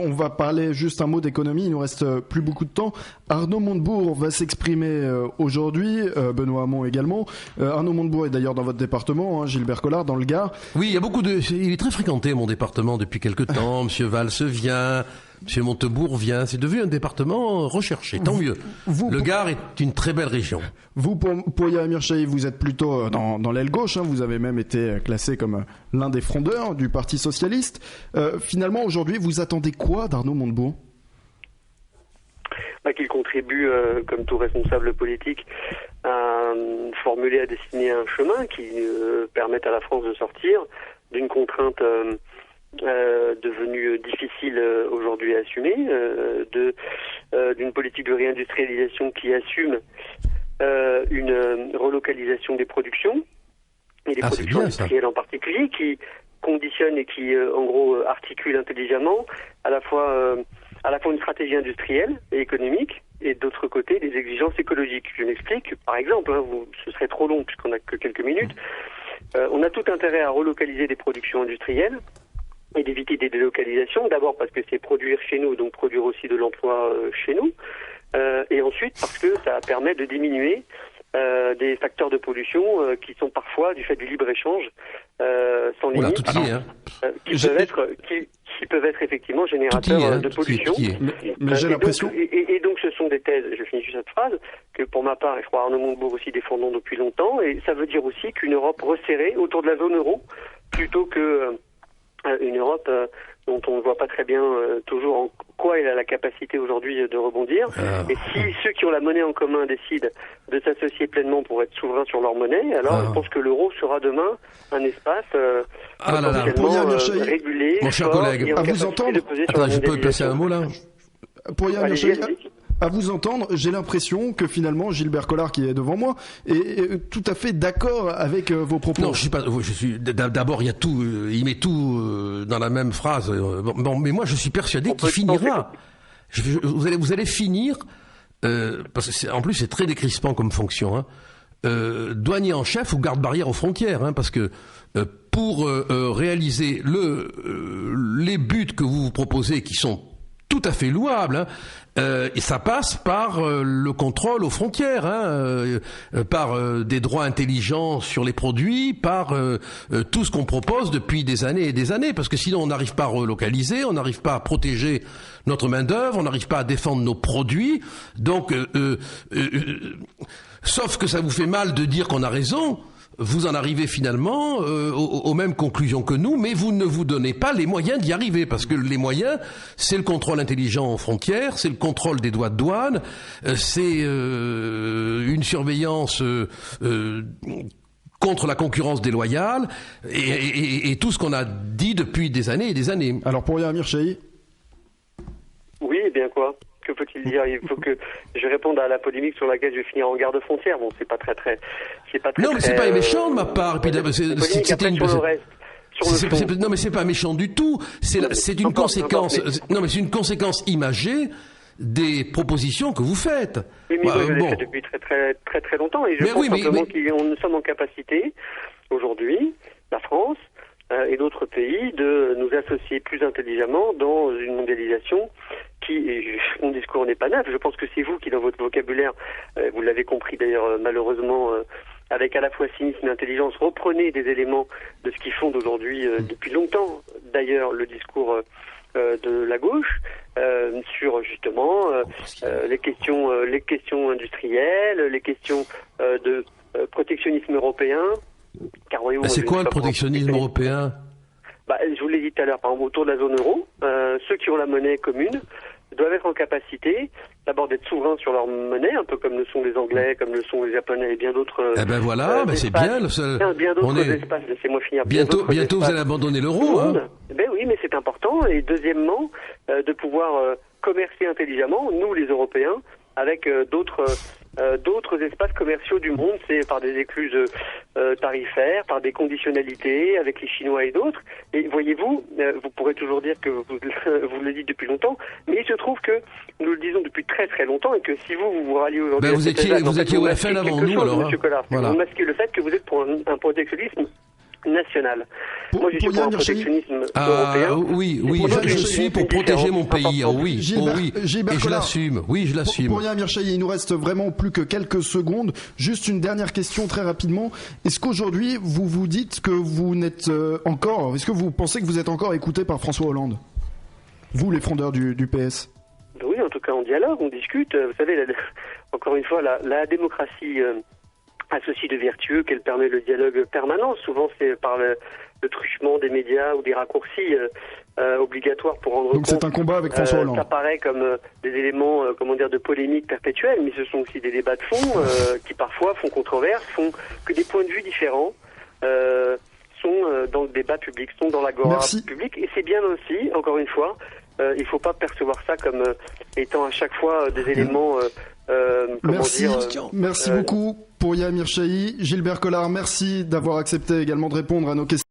on va parler juste un mot d'économie, il nous reste plus beaucoup de temps. Arnaud Montebourg va s'exprimer aujourd'hui, Benoît Hamon également. Arnaud Montebourg est d'ailleurs dans votre département, Gilbert Collard, dans le Gard. Oui, il est très fréquenté, mon département, depuis quelque temps. Monsieur Valls vient, Monsieur Montebourg vient. C'est devenu un département recherché, tant mieux. Le Gard est une très belle région. Vous, Pouria Mirchaï, vous êtes plutôt dans l'aile gauche, vous avez même été classé comme l'un des frondeurs du Parti Socialiste. Finalement, aujourd'hui, vous attendez quoi d'Arnaud Montebourg ? Qu'il contribue, comme tout responsable politique, à formuler, à dessiner un chemin qui permette à la France de sortir d'une contrainte devenue difficile aujourd'hui à assumer, d'une politique de réindustrialisation qui assume une relocalisation des productions, et des productions industrielles en particulier, qui conditionne et qui, en gros, articule intelligemment à la fois une stratégie industrielle et économique, et d'autre côté, des exigences écologiques. Je m'explique. Par exemple, ce serait trop long puisqu'on n'a que quelques minutes. On a tout intérêt à relocaliser des productions industrielles et d'éviter des délocalisations. D'abord parce que c'est produire chez nous, donc produire aussi de l'emploi chez nous. Et ensuite parce que ça permet de diminuer des facteurs de pollution qui sont parfois, du fait du libre-échange, sans limite, qui peuvent être effectivement générateurs de pollution. Mais j'ai l'impression... Et donc ce sont des thèses, je finis juste cette phrase, que pour ma part, et je crois Arnaud Montebourg aussi défendons depuis longtemps, et ça veut dire aussi qu'une Europe resserrée autour de la zone euro, plutôt que une Europe dont on ne voit pas très bien toujours en quoi elle a la capacité aujourd'hui de rebondir. Et si ceux qui ont la monnaie en commun décident de s'associer pleinement pour être souverains sur leur monnaie, alors je pense que l'euro sera demain un espace régulé, mon cher collègue, à vous entendre. Attends, je peux placer un mot là. À vous entendre, j'ai l'impression que finalement Gilbert Collard, qui est devant moi, est tout à fait d'accord avec vos propos. Non, je suis pas. D'abord, il y a tout. Il met tout dans la même phrase. Bon, mais moi, je suis persuadé qu'il finira. Vous allez finir. Parce que en plus, c'est très décrispant comme fonction. Douanier en chef ou garde-barrière aux frontières, parce que pour réaliser les buts que vous proposez, qui sont tout à fait louables, et ça passe par le contrôle aux frontières, par des droits intelligents sur les produits, par tout ce qu'on propose depuis des années et des années, parce que sinon on n'arrive pas à relocaliser, on n'arrive pas à protéger notre main-d'œuvre, on n'arrive pas à défendre nos produits. Donc, sauf que ça vous fait mal de dire qu'on a raison. Vous en arrivez finalement aux mêmes conclusions que nous, mais vous ne vous donnez pas les moyens d'y arriver, parce que les moyens, c'est le contrôle intelligent aux frontières, c'est le contrôle des droits de douane, c'est une surveillance contre la concurrence déloyale, et tout ce qu'on a dit depuis des années et des années. Alors pour Pouria Mirchaï. Oui, et bien quoi ? Que faut-il dire? Il faut que je réponde à la polémique sur laquelle je vais finir en garde frontière. Bon, c'est pas très. Non, mais c'est pas méchant de ma part. Puis, c'était une. Non, mais c'est pas méchant du tout. C'est une conséquence. Non, mais c'est une conséquence imagée des propositions que vous faites. Oui, mais je l'ai fait depuis très longtemps, et je pense simplement que nous sommes en capacité aujourd'hui, la France et d'autres pays, de nous associer plus intelligemment dans une mondialisation mon discours n'est pas neuf. Je pense que c'est vous qui, dans votre vocabulaire, vous l'avez compris d'ailleurs malheureusement, avec à la fois cynisme et intelligence, reprenez des éléments de ce qui fonde aujourd'hui, depuis longtemps d'ailleurs, le discours de la gauche, sur justement les questions industrielles, les questions de protectionnisme européen. Car, voyez-vous, c'est quoi le protectionnisme européen? Je vous l'ai dit tout à l'heure, par exemple, autour de la zone euro, ceux qui ont la monnaie commune doivent être en capacité d'abord d'être souverains sur leur monnaie, un peu comme le sont les Anglais, comme le sont les Japonais et bien d'autres. Eh ben voilà, c'est bien. Bien d'autres espaces. Laissez-moi finir. Bientôt vous allez abandonner l'euro, hein. Ben oui, mais c'est important. Et deuxièmement, de pouvoir commercer intelligemment, nous les Européens, avec d'autres espaces commerciaux du monde, c'est par des écluses tarifaires, par des conditionnalités avec les Chinois et d'autres. Et voyez-vous, vous pourrez toujours dire que vous le dites depuis longtemps, mais il se trouve que nous le disons depuis très très longtemps, et que si vous ralliez aujourd'hui... vous étiez au FN avant nous, alors. Monsieur Collard, voilà. Vous masquez le fait que vous êtes pour un protectionnisme national. Moi, je suis pour un protectionnisme européen. Oui, je suis pour protéger mon pays. Oui, et je l'assume. Oui, je l'assume. Pour Yamir Chailly, il nous reste vraiment plus que quelques secondes. Juste une dernière question très rapidement. Est-ce qu'aujourd'hui, vous vous dites que vous n'êtes encore... Est-ce que vous pensez que vous êtes encore écouté par François Hollande? Vous, les frondeurs du PS? Oui, en tout cas, on dialogue, on discute. Vous savez, encore une fois, la démocratie... a ceci de vertueux qu'elle permet le dialogue permanent. Souvent, c'est par le truchement des médias ou des raccourcis obligatoires pour rendre compte. Donc c'est un combat avec François Hollande. Ça paraît comme des éléments, de polémique perpétuelle, mais ce sont aussi des débats de fond qui parfois font controverse, font que des points de vue différents sont dans le débat public, sont dans l'agora publique. Et c'est bien ainsi, encore une fois, il ne faut pas percevoir ça comme étant à chaque fois des éléments... Merci beaucoup pour Yamir Chailly. Gilbert Collard, merci d'avoir accepté également de répondre à nos questions.